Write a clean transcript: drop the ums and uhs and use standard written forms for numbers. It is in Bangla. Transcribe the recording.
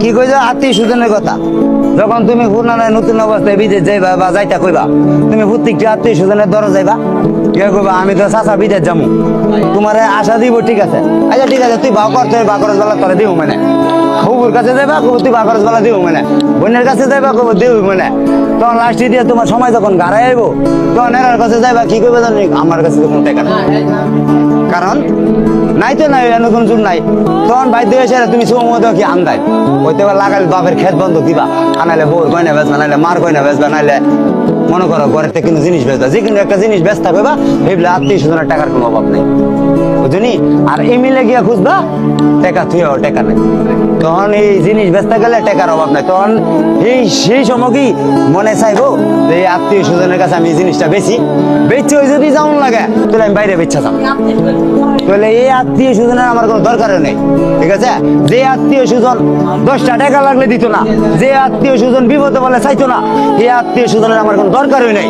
কি কইছো আত্মীয় স্বজনের কথা? যখন তুমি পুরানো নতুন অবস্থায় বিদেশ যাইবা বা যাইতা কইবা, তুমি প্রত্যেকটি আত্মীয় স্বজনের দর যাইবা, কে কইবা আমি তো চাচা বিদেশ যাবো, তোমার আশা দিব, ঠিক আছে, আচ্ছা ঠিক আছে, তুই বা করতে বা খরচ বেলা তোরা দিব মানে, খুবুর কাছে যাইবা কব তুই বা খরচ বেলা দিব মানে, বোনের কাছে যাইবা কব দিব মানে, তখন লাস্টে দিয়ে তোমার সময় যখন গাড়াই আইব, তখন এর কাছে যাইবা কি কইবা জানি, আমার কাছে তো কোনো টাকা নাই, কারণ নাই তো নাই, নতুন যুগ নাই, তখন বাইরে এসে তুমি সময় কি আন্দায় হইতে পারে লাগাইলে বাপের খেত বন্ধ দিবা, আনাইলে বউর গয়না বেচবা, নাইলে মার গয়না বেচবা, নাইলে মনে করো ঘরের থেকে কিন্তু জিনিস বেচবা, যে কোনো একটা জিনিস বেচতে পারবা, ভেবলে আত্মীয় স্বজনের টাকার কোনো অভাব নেই, বুঝলি? আর এমিলে গিয়া খুঁজবা টাকা থুয়াও টাকা নেই, তখন এই জিনিস বেচতে গেলে টাকার অভাব নাই, তখন সেই সময় কি মনে চাইবো যে এই আত্মীয় স্বজনের কাছে আমি এই জিনিসটা বেশি বেচছি, ওই যদি যেমন লাগে তাহলে আমি বাইরে বেচা যাবো, তাহলে এই আত্মীয় স্বজনের আমার কোনো দরকারও নেই, ঠিক আছে? যে আত্মীয় স্বজন 10টা টাকা লাগলে দিত না, যে আত্মীয় স্বজন বিপদে বলে চাইতো না, এই আত্মীয় স্বজনের আমার কোনো দরকারই নেই।